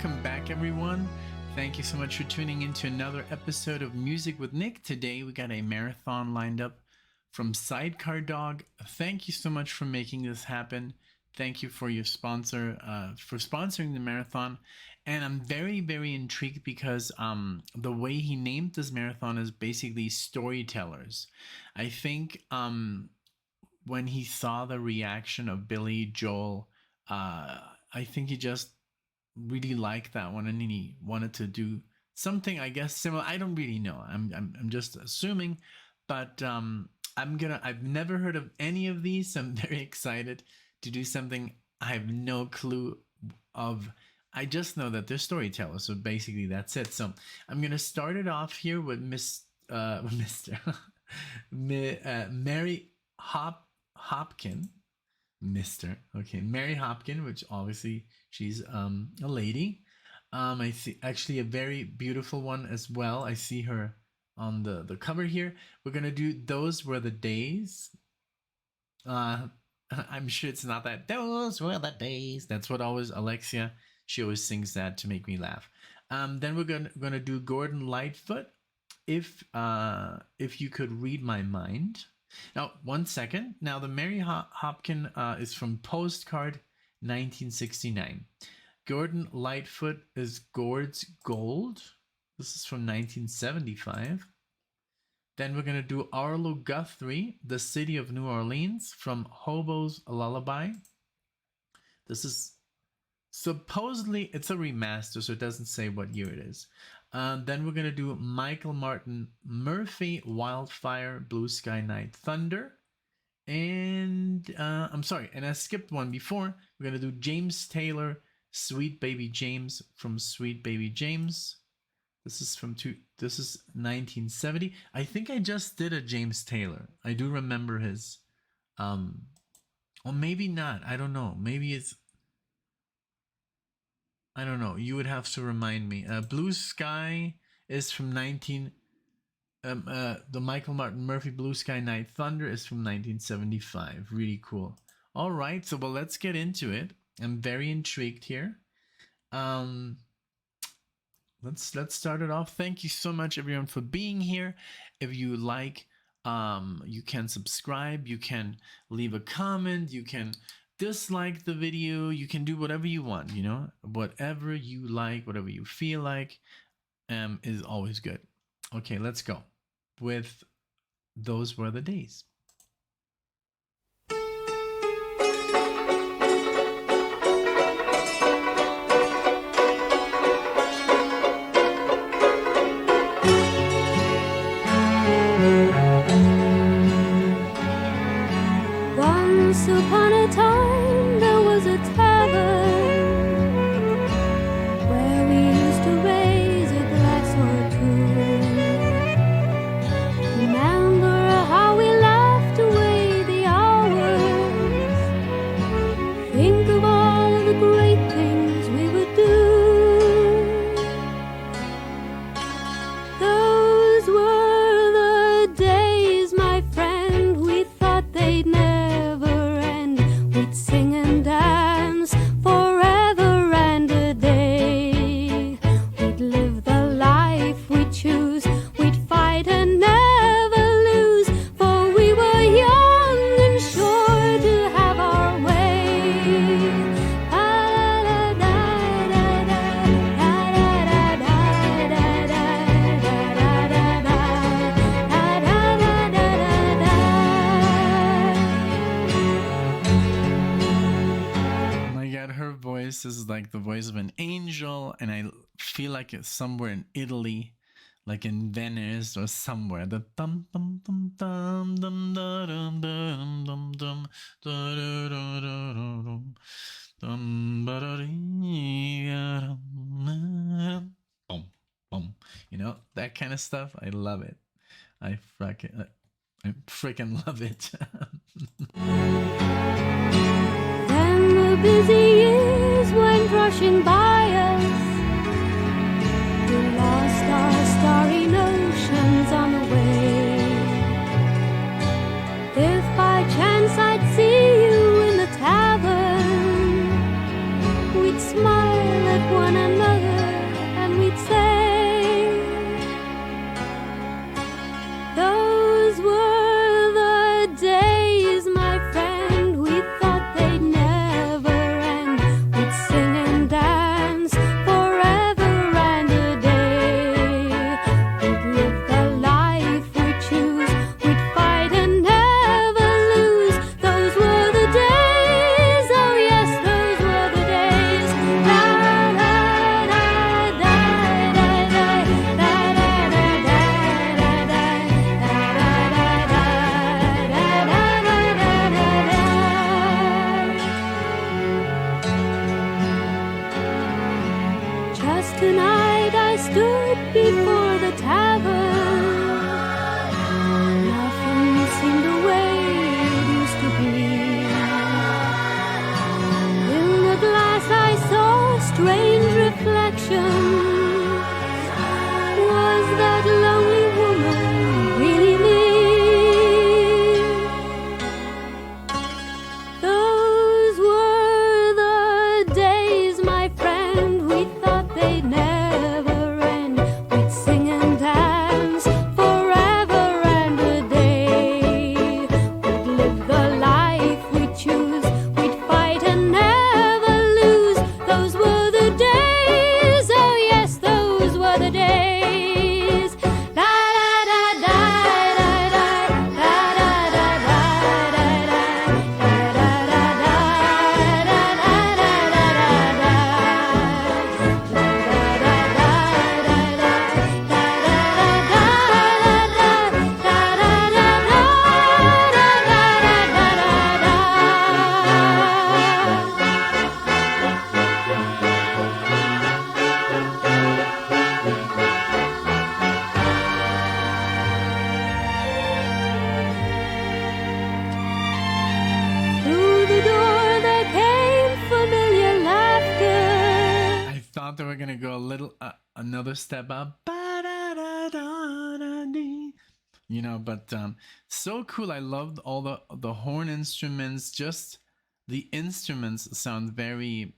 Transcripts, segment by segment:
welcome back, everyone. Thank you so much for tuning in to another episode of Music with Nick. Today we got a marathon lined up from SIDECARDOG. Thank you so much for making this happen. Thank you for your sponsor, for sponsoring the marathon. And I'm very, very intrigued because the way he named this marathon is basically Storytellers. I think when he saw the reaction of Billy Joel, I think he just really liked that one and he wanted to do something, I guess, similar. I don't really know. I'm just assuming, but I've never heard of any of these, so I'm very excited to do something I have no clue of. I just know that they're storytellers, so basically that's it. So I'm gonna start it off here with Mary Hopkin. Mary Hopkin, which obviously she's a lady. I see actually a very beautiful one as well. I see her on the cover here. We're gonna do Those Were the Days. I'm sure it's not that. Those were the days. That's what always Alexia, she always sings that to make me laugh. Then we're gonna do Gordon Lightfoot. If you could read my mind. Now, 1 second. Now, the Mary Hopkin is from Postcard 1969. Gordon Lightfoot is Gord's Gold. This is from 1975. Then we're going to do Arlo Guthrie, The City of New Orleans, from Hobo's Lullaby. This is supposedly, it's a remaster, so it doesn't say what year it is. Then we're going to do Michael Martin Murphey, Wildfire, Blue Sky Night Thunder. And I'm sorry, and I skipped one before. We're going to do James Taylor, Sweet Baby James, from Sweet Baby James. This is 1970. I think I just did a James Taylor. I do remember his, or maybe not. I don't know. Maybe it's, I don't know. You would have to remind me. Blue Sky is from the Michael Martin Murphey Blue Sky Night Thunder is from 1975. Really cool. All right, so well, let's get into it. I'm very intrigued here. Let's start it off. Thank you so much, everyone, for being here. If you like, you can subscribe. You can leave a comment. You can dislike the video. You can do whatever you want, you know, whatever you like, whatever you feel like, is always good. Okay, let's go with Those Were the Days. Once upon a time there was a tavern where we used to raise a glass or two. Remember how we laughed away the hours? Think of all the great things we would do. Those were the days, my friend, we thought they'd never end. We'd sing and dance forever and a day. We'd live the life we choose. We'd fight and never lose, for we were young and sure to have our way. Oh my God, her voice is like the voice of an angel, and I feel like it's somewhere in Italy, like in Venice or somewhere. The dum dum dum dum dum dum dum dum dum dum dum boom, you know, that kind of stuff. I love it. I freaking love it. Then the busy years went rushing by us. We lost our starry notions on the way. If by chance I'd see you in the tavern, we'd smile at one another tavern. Nothing seemed the way it used to be. In the glass I saw strange reflections. Was that lonely woman really me? Those were the days, my friend, we thought they'd never end. We'd sing and dance forever and a day. We'd live the life we choose. We'd fight and never lose. Those were the days. Oh yes, those were the days. La da da da da da da da da da da da da Through the door there came familiar laughter. I thought they were gonna go a little another step up, ba-da-da-da-da-dee. You know, but so cool. I loved all the horn instruments. Just the instruments sound very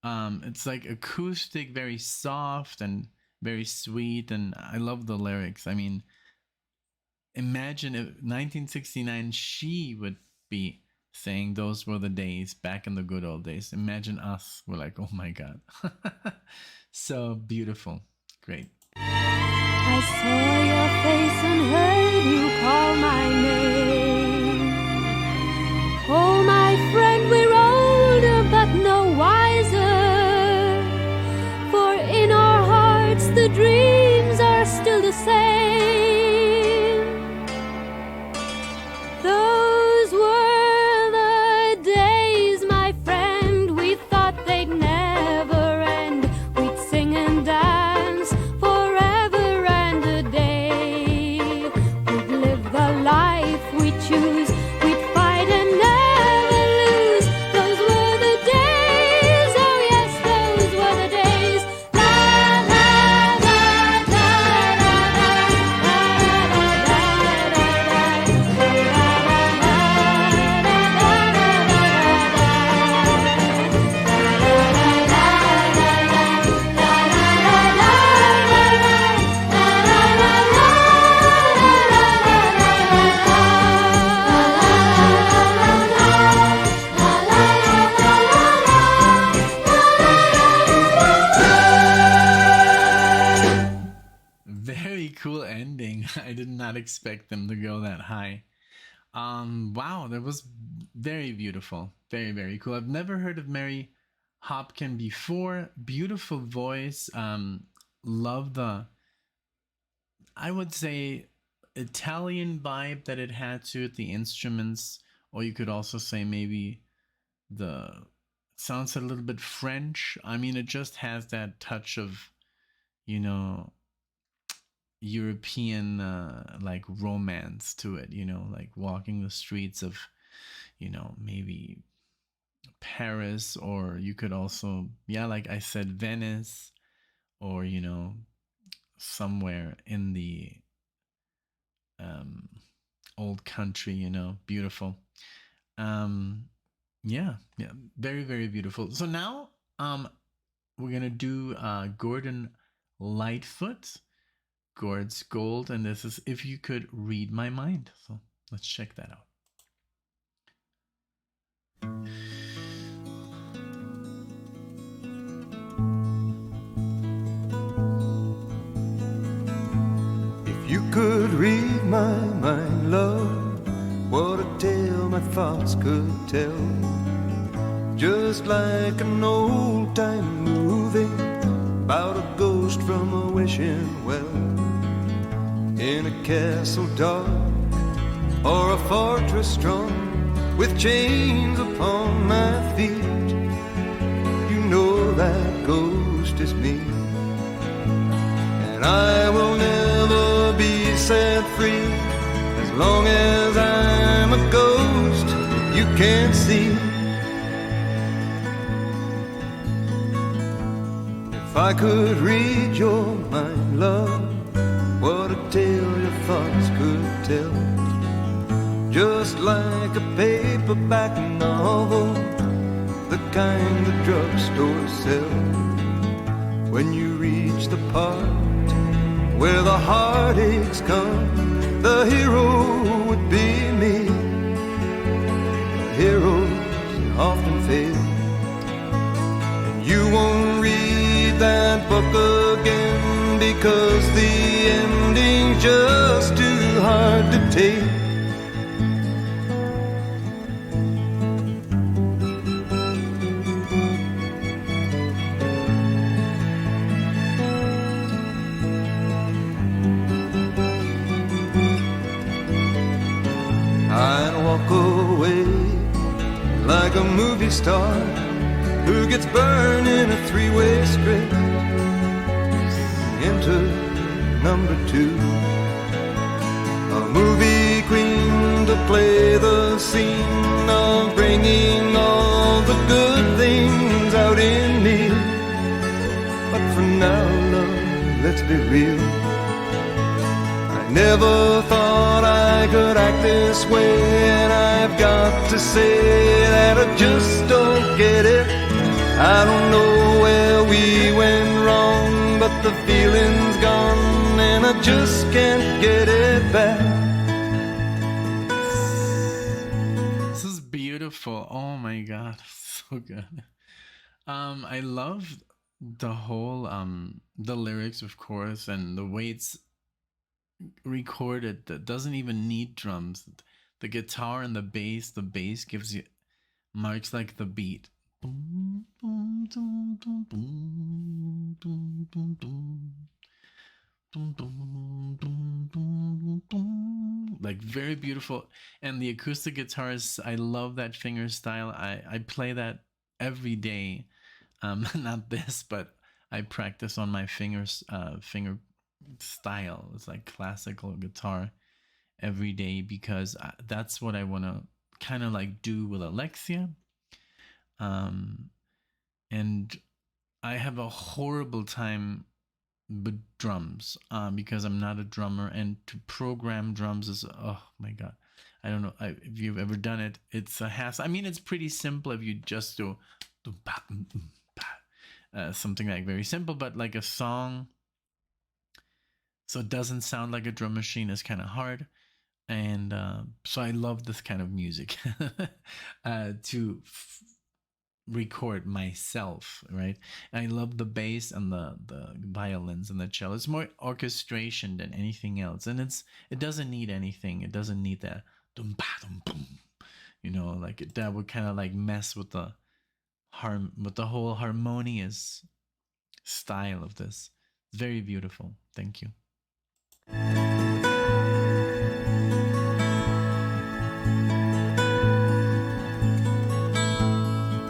it's like acoustic, very soft and very sweet, and I love the lyrics. I mean, imagine if 1969 she would be saying those were the days back in the good old days. Imagine us. We're like, oh my god. So beautiful. Great. I saw your face and heard you call my name. Oh, my friend, we're older but no wiser. For in our hearts the dreams are still the same. Those were the days, my friend, we thought they'd never end. We'd sing and dance forever and a day. We'd live the life we choose. We'd fight and never lose. Those were the days. Oh yes, those were the days. La la la la la la Very cool ending. I did not expect them to go that high. Wow, that was very beautiful. Very, very cool. I've never heard of Mary Hopkin before. Beautiful voice. Love the, I would say, Italian vibe that it had to it, the instruments, or you could also say maybe the sounds a little bit French. I mean, it just has that touch of, you know, European like romance to it, you know, like walking the streets of, you know, maybe Paris, or you could also, yeah, like I said, Venice, or, you know, somewhere in the old country, you know, beautiful. Yeah, very, very beautiful. So now we're gonna do Gordon Lightfoot, Gord's Gold, and this is If You Could Read My Mind. So let's check that out. If you could read my mind, love, what a tale my thoughts could tell. Just like an old-time movie about a ghost from a wishing well, in a castle dark or a fortress strong, with chains upon my feet. You know that ghost is me, and I will never be set free as long as I'm a ghost you can't see. If I could read your mind, love, what a tale your thoughts could tell. Just like a paperback novel, the kind the drugstores sell. When you reach the part where the heartaches come, the hero would be me. But heroes often fail, and you won't read that book again because the ending's just too hard to take. I'd walk away like a movie star who gets burned in a three-way script. Enter number two, a movie queen to play the scene of bringing all the good things out in me. But for now, love, let's be real, I never thought I could act this way, and I've got to say that I just don't get it. I don't know where we went wrong, but the feeling's gone and I just can't get it back. This is beautiful. Oh my god, so good. I love the whole the lyrics, of course, and the way it's recorded. That doesn't even need drums. The guitar and the bass gives you marks like the beat. Boom, boom, boom, boom, boom, boom, boom, boom. Boom, boom, boom, boom, boom. Like very beautiful. And the acoustic guitars, I love that finger style. I play that every day. Not this, but I practice on my fingers finger style. It's like classical guitar every day because that's what I want to kind of like do with Alexia. And I have a horrible time with drums because I'm not a drummer, and to program drums is, oh my god, I don't know if you've ever done it. It's a hassle. I mean, it's pretty simple if you just do something like very simple, but like a song so it doesn't sound like a drum machine is kind of hard. And so I love this kind of music to record myself, right? And I love the bass and the violins and the cello. It's more orchestration than anything else, and it doesn't need anything. It doesn't need that dum ba dum boom, you know, like that would kind of like mess with the whole harmonious style of this. It's very beautiful. Thank you.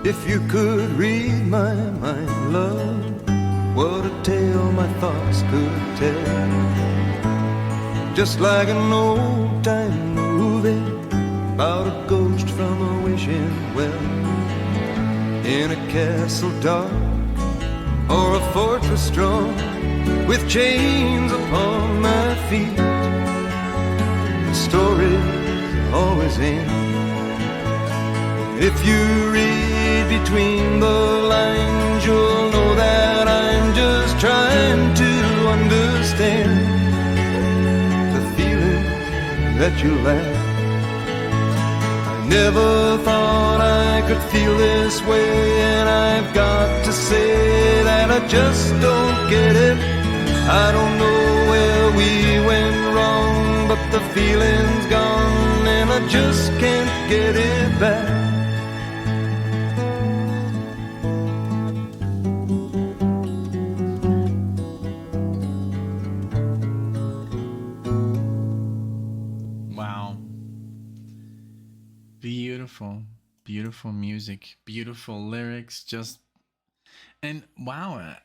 If you could read my mind, love, what a tale my thoughts could tell. Just like an old-time movie about a ghost from a wishing well, in a castle dark or a fortress strong, with chains upon my feet. The stories always end. If you read between the lines, you'll know that I'm just trying to understand the feeling that you lack. I never thought I could feel this way, and I've got to say that I just don't get it. I don't know where we went wrong, but the feeling's gone and I just can't get it back. Beautiful music, beautiful lyrics, just, and wow,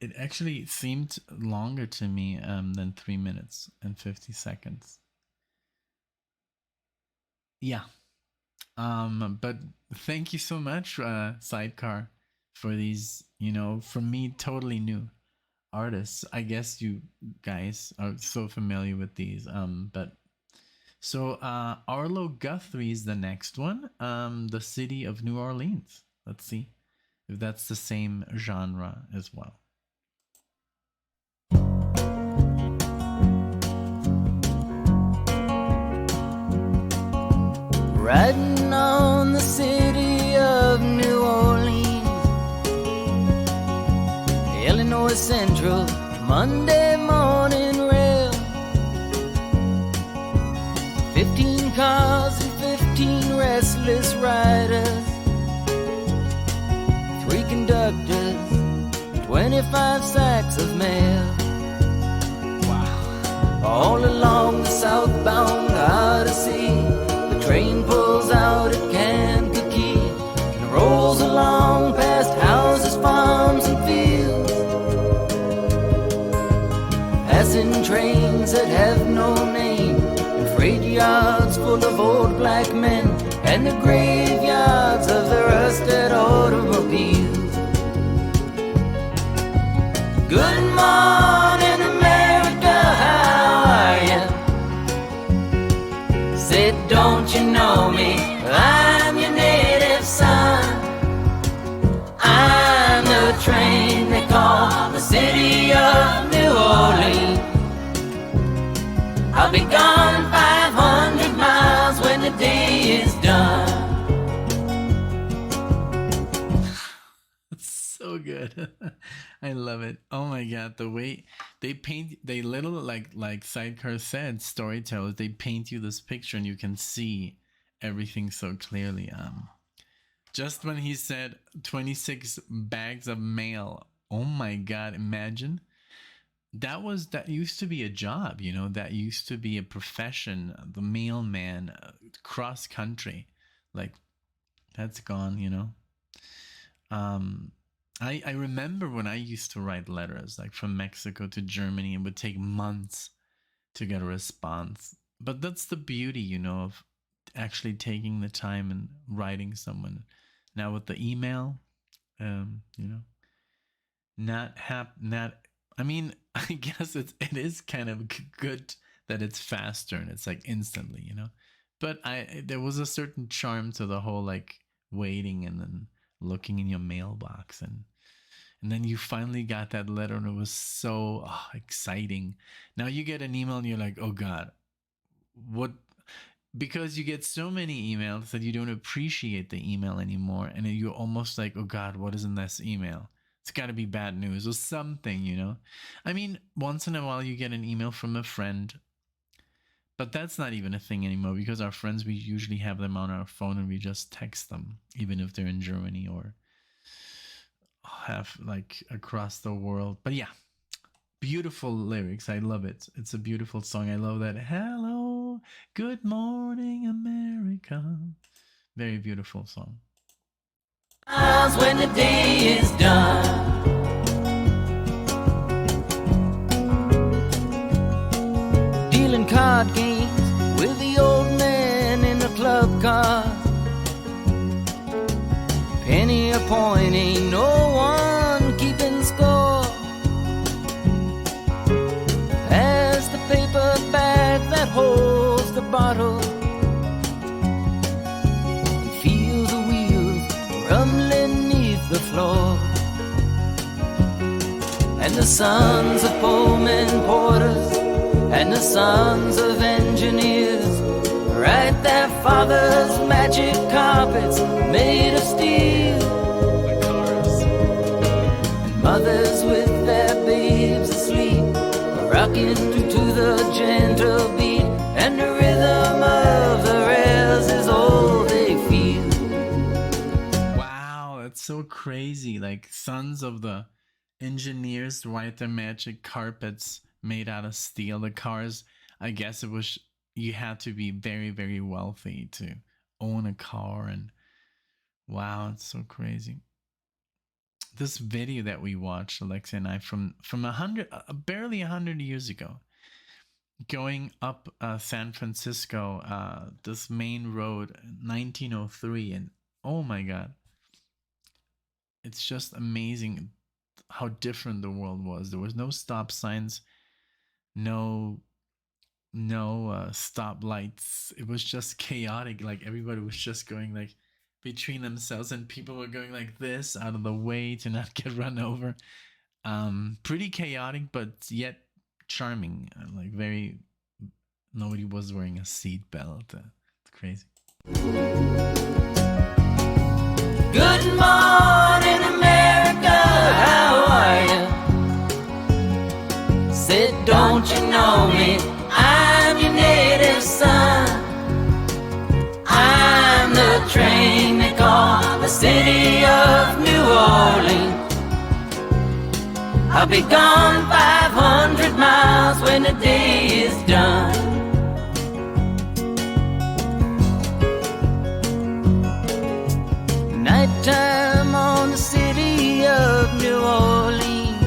it actually seemed longer to me than 3 minutes and 50 seconds. Yeah. But thank you so much, Sidecar, for these, for me, totally new artists. I guess you guys are so familiar with these. But so Arlo Guthrie is the next one. The City of New Orleans. Let's see if that's the same genre as well. Riding on the city of New Orleans, Illinois Central, Monday morning rail. 15 cars and 15 restless riders, 3 conductors, 25 sacks of mail. Wow. All along the southbound Odyssey, the train pulls out at Kankakee and rolls along past houses, farms, and fields, passing trains that have no name, and freight yards full of old black men, and the graveyards of the rusted automobiles. Good morning, America, how are you? Said, don't you know me? I'm your native son. I'm the train they call the City of New Orleans. I'll be gone 500 miles when the day is done. So good. I love it. Oh my god, the way they paint, they little, like Sidecar said, storytellers, they paint you this picture and you can see everything so clearly. Just when he said 26 bags of mail, oh my god, imagine that used to be a job, that used to be a profession, the mailman, cross country, like that's gone. I remember when I used to write letters, like from Mexico to Germany, it would take months to get a response. But that's the beauty, of actually taking the time and writing someone. Now with the email, I mean, I guess it is kind of good that it's faster and it's like instantly, But there was a certain charm to the whole like waiting and then looking in your mailbox and then you finally got that letter and it was so exciting. Now you get an email and you're like, oh god, what? Because you get so many emails that you don't appreciate the email anymore, and you're almost like, oh god, what is in this email? It's got to be bad news or something. I mean, once in a while you get an email from a friend, but that's not even a thing anymore because our friends, we usually have them on our phone and we just text them, even if they're in Germany or have like across the world. But yeah, beautiful lyrics. I love it. It's a beautiful song. I love that. Hello, good morning, America. Very beautiful song. When the day is done, dealing card games with the old man in the club car. Penny a point, ain't no one keeping score. As the paper bag that holds the bottle, he feels the wheels rumbling neath the floor. And the sons of Pullman porters and the sons of engineers write their father's magic carpets made of steel. And mothers with their babes asleep rocking to the gentle beat, and the rhythm of the rails is all they feel. Wow, that's so crazy. Like sons of the engineers write their magic carpets made out of steel. The cars, I guess it was, you had to be very, very wealthy to own a car. And wow, it's so crazy. this video that we watched, Alexia and I, from barely 100 years ago, going up San Francisco, this main road, 1903, and oh my God, it's just amazing how different the world was. There was no stop signs, no stop lights. It was just chaotic. Like everybody was just going like between themselves, and people were going like this out of the way to not get run over. Pretty chaotic, but yet charming. Like nobody was wearing a seat belt. It's crazy. Good morning, America, how are you? Said, don't you know me? I'm your native son. I'm the train they call the city of New Orleans. I'll be gone 500 miles when the day is done. Nighttime on the city of New Orleans,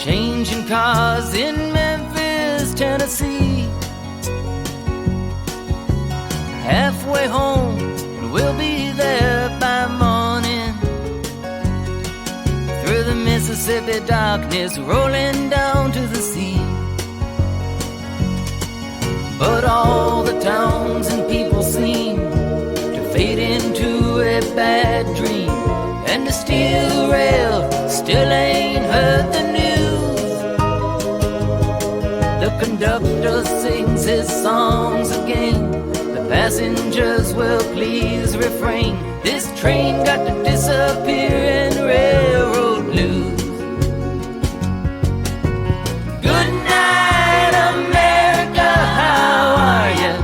changing cars in Memphis, Tennessee. Halfway home, and we'll be there by morning. Through the Mississippi darkness, rolling down to the sea. But all the towns and people seem to fade into a bad dream, and the steel rail still ain't heard the news. The conductor sings his songs again. The passengers will please refrain. This train got to disappear in railroad blues. Good night, America, how are you?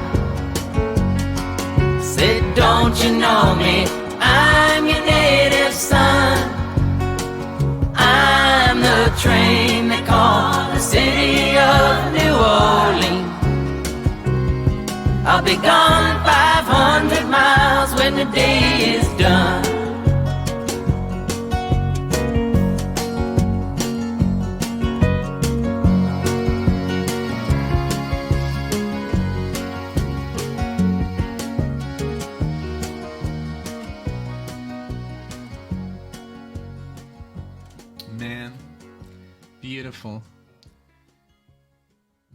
Say, don't you know me? I'm your native son. I'm the train they call the city of New Orleans. I'll be gone 500 miles when the day is done. Man, beautiful.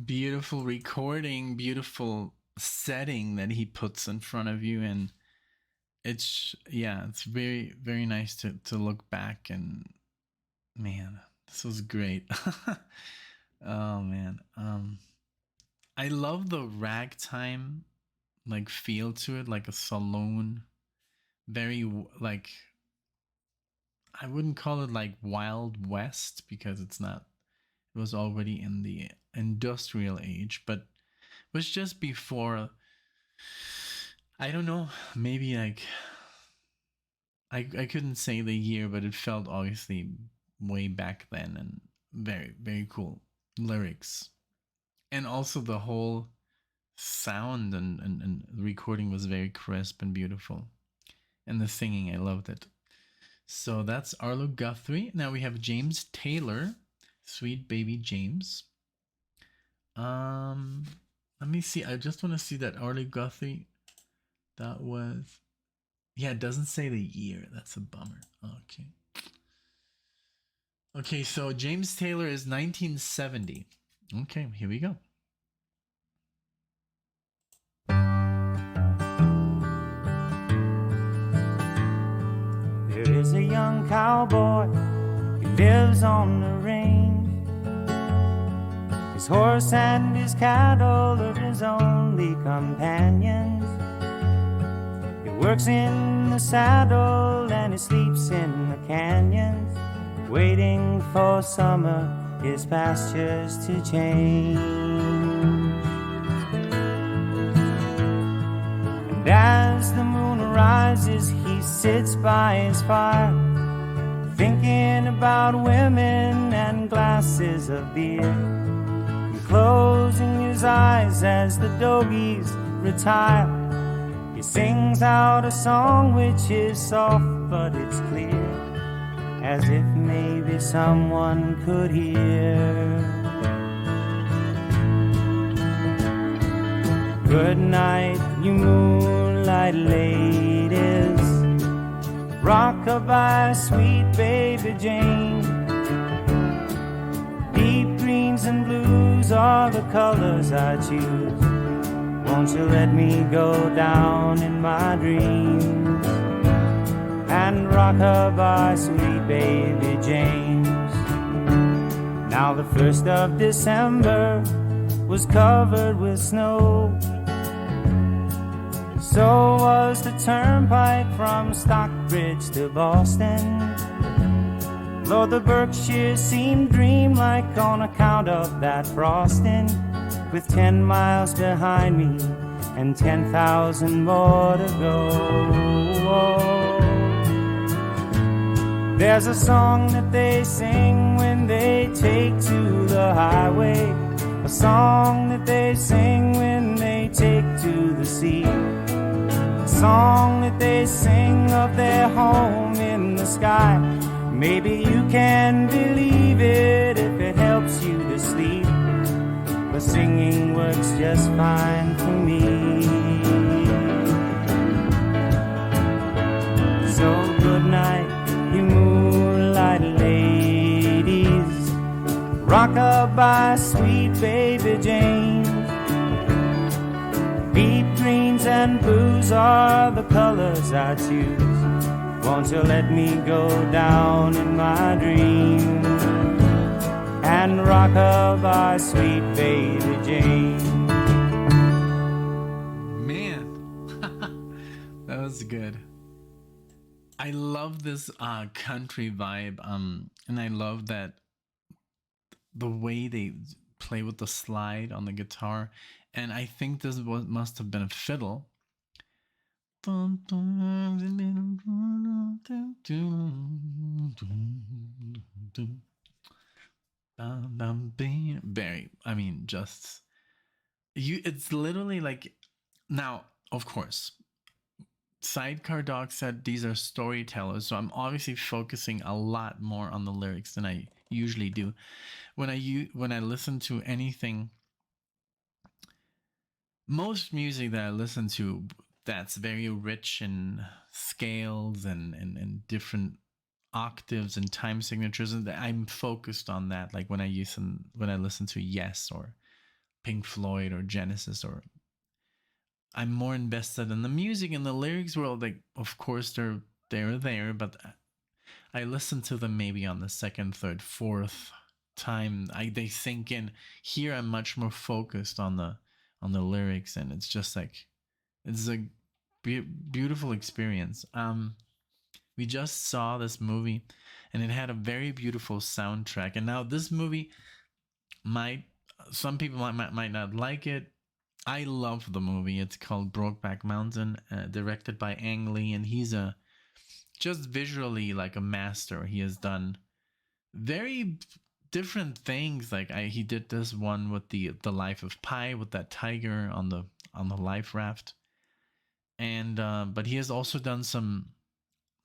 Beautiful recording, beautiful setting that he puts in front of you, and it's very, very nice to look back, and man, this was great. Oh man, I love the ragtime like feel to it, like a saloon, very like, I wouldn't call it like Wild West because it's not, it was already in the industrial age, but was just before, I don't know, maybe like, I couldn't say the year, but it felt obviously way back then, and very, very cool lyrics. And also the whole sound and recording was very crisp and beautiful. And the singing, I loved it. So that's Arlo Guthrie. Now we have James Taylor, Sweet Baby James. Let me see. I just want to see that Arlo Guthrie. That was, yeah, it doesn't say the year. That's a bummer. Okay. Okay, so James Taylor is 1970. Okay, here we go. There is a young cowboy who lives on the range. His horse and his cattle are his only companions. He works in the saddle and he sleeps in the canyons, waiting for summer, his pastures to change. And as the moon rises, he sits by his fire, thinking about women and glasses of beer, closing his eyes as the dogies retire. He He sings out a song which is soft, but it's clear, as if maybe someone could hear. Good night, you moonlight ladies, rock-a-bye, sweet baby Jane. Deep greens and blues are the colors I choose. Won't you let me go down in my dreams and rock-a-bye, sweet baby James? Now the 1st of December was covered with snow. So was the turnpike from Stockbridge to Boston. Lord, the Berkshires seemed dreamlike on account of that frosting. With 10 miles behind me and 10,000 more to go. There's a song that they sing when they take to the highway, a song that they sing when they take to the sea, a song that they sing of their home in the sky. Maybe you can believe it if it helps you to sleep, but singing works just fine for me. So good night, you moonlight ladies, rock-a-bye, sweet baby Jane. Deep greens and blues are the colors I choose. Won't you let me go down in my dreams and rock-a-bye, sweet baby Jane? Man, that was good. I love this country vibe, and I love that the way they play with the slide on the guitar, and I think this must have been a fiddle. Very, I mean, just you. It's literally like, now, of course, SIDECARDOG said these are storytellers, so I'm obviously focusing a lot more on the lyrics than I usually do. When I listen to anything, most music that I listen to that's very rich in scales and different octaves and time signatures, and I'm focused on that. Like when I listen to Yes or Pink Floyd or Genesis, or I'm more invested in the music and the lyrics world. Like, of course they're there, but I listen to them maybe on the second, third, fourth time they sink in. Here I'm much more focused on the lyrics, and it's just like, it's a beautiful experience. We just saw this movie, and it had a very beautiful soundtrack. And now this movie some people might not like it. I love the movie. It's called Brokeback Mountain, directed by Ang Lee, and he's just visually like a master. He has done very different things. Like he did this one with the Life of Pi with that tiger on the life raft, and but he has also done some,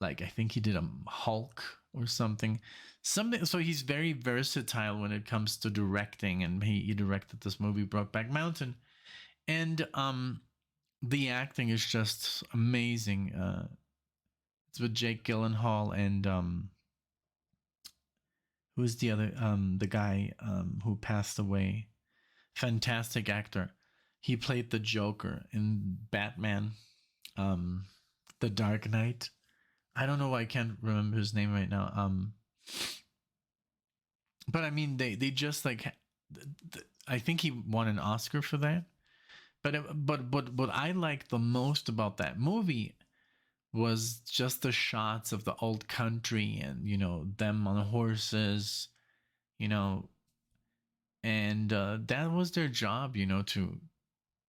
like I think he did a Hulk or something. So he's very versatile when it comes to directing, and he directed this movie Brokeback Mountain, and the acting is just amazing. It's with Jake Gyllenhaal and who's the other the guy who passed away. Fantastic actor. He played the Joker in Batman, The Dark Knight. I don't know why I can't remember his name right now. But I mean, they just like, I think he won an Oscar for that. But what I liked the most about that movie was just the shots of the old country, and them on horses, and that was their job, to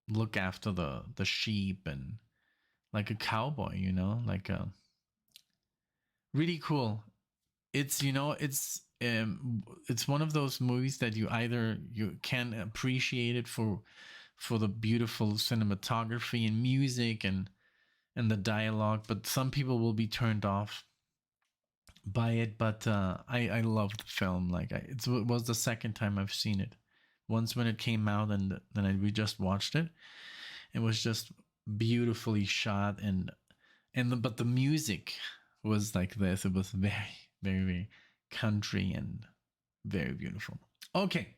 look after the sheep, and like a cowboy, like a really cool. It's it's one of those movies that you can appreciate it for the beautiful cinematography and music, and and the dialogue, but some people will be turned off by it. But I love the film. Like it was the second time I've seen it. Once when it came out, and then we just watched it. It was just beautifully shot, but the music was like this. It was very, very, very country and very beautiful. Okay,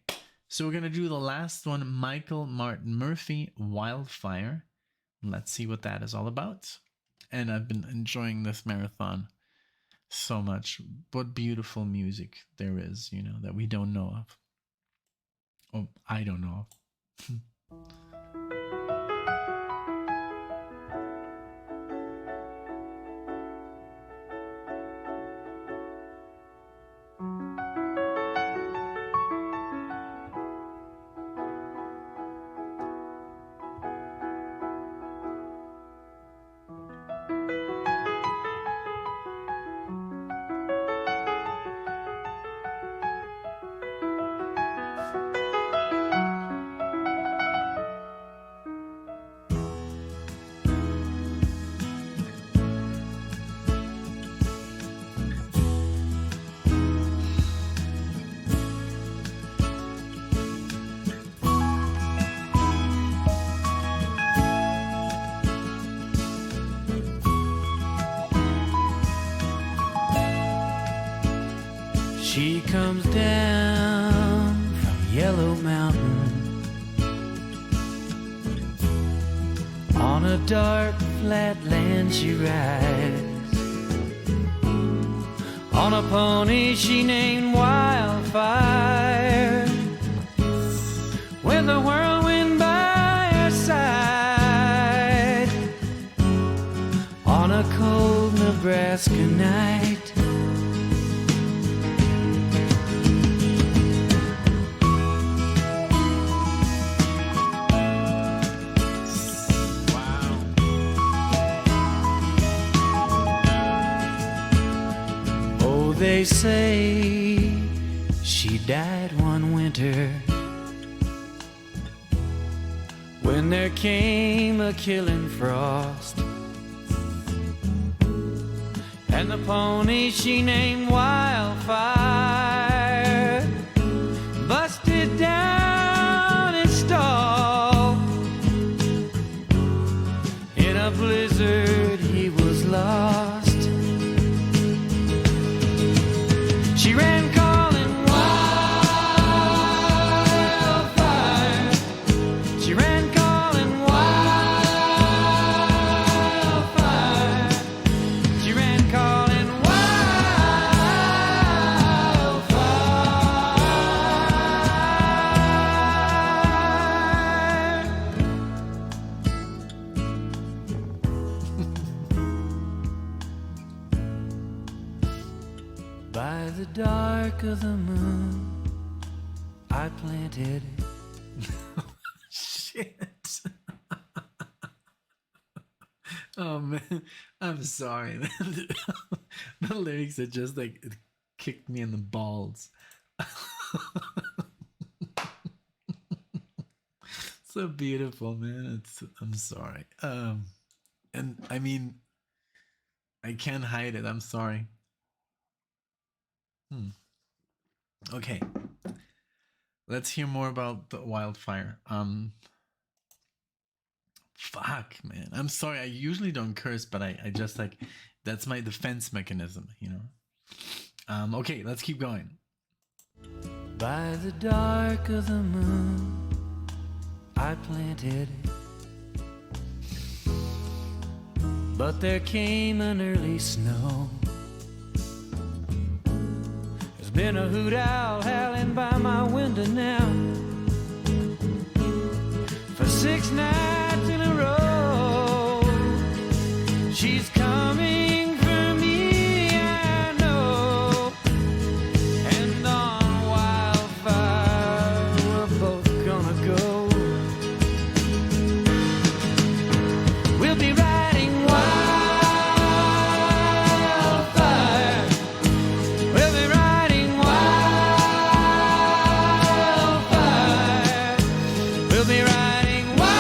so we're gonna do the last one, Michael Martin Murphey, Wildfire. Let's see what that is all about. And I've been enjoying this marathon so much. What beautiful music there is, you know, that we don't know of. Oh, I don't know of. She comes down from Yellow Mountain on a dark flat land she rides on a pony she named Wildfire, with the whirlwind by her side on a cold Nebraska night. They say she died one winter when there came a killing frost, and the pony she named Wildfire busted down its stall. In a blizzard he was lost. She ran calling wildfire. She ran calling wildfire. She ran calling By the dark of the moon, I planted. Shit. Oh man, I'm sorry. The lyrics are just like, it kicked me in the balls. So beautiful, man. I'm sorry. And I mean, I can't hide it. I'm sorry. Okay, let's hear more about the Wildfire. Fuck, man. I'm sorry. I usually don't curse, but I just like, that's my defense mechanism, you know. Okay, let's keep going. By the dark of the moon, I planted. But there came an early snow. There's been a hoot owl howling by my window now for 6 nights in a row. She's coming for me, I know. And on Wildfire we're both gonna go. We'll be riding Wildfire. We'll be riding Wildfire. We'll be riding Wildfire.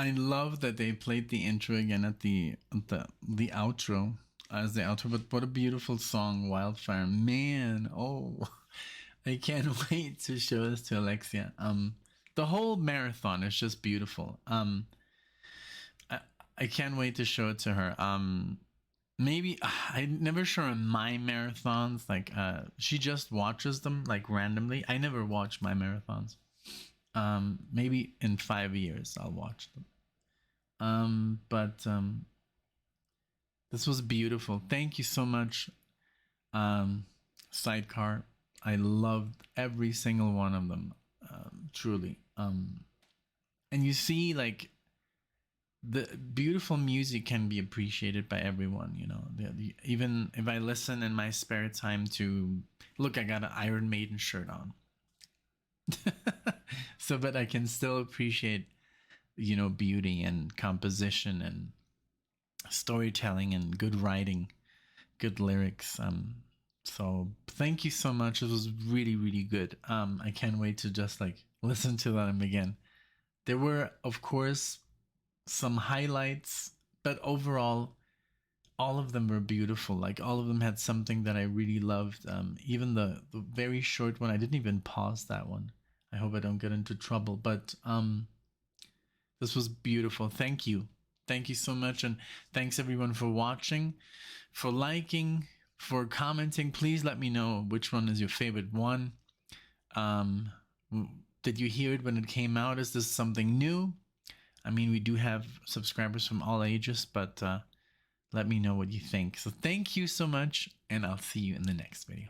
I love that they played the intro again at the outro as the outro. But what a beautiful song, Wildfire, man! Oh, I can't wait to show this to Alexia. The whole marathon is just beautiful. I can't wait to show it to her. Maybe I never show her my marathons. Like she just watches them like randomly. I never watch my marathons. Maybe in 5 years I'll watch them. But this was beautiful. Thank you so much, Sidecar. I loved every single one of them, truly. And you see, like, the beautiful music can be appreciated by everyone, you know. Even if I listen in my spare time to, look, I got an Iron Maiden shirt on. So, but I can still appreciate, you know, beauty and composition and storytelling and good writing, good lyrics. So thank you so much. It was really, really good. I can't wait to just like listen to them again. There were, of course, some highlights, but overall, all of them were beautiful. Like all of them had something that I really loved. Even the very short one, I didn't even pause that one. I hope I don't get into trouble, but this was beautiful. Thank you. Thank you so much. And thanks everyone for watching, for liking, for commenting. Please let me know which one is your favorite one. Did you hear it when it came out? Is this something new? I mean, we do have subscribers from all ages, but let me know what you think. So thank you so much, and I'll see you in the next video.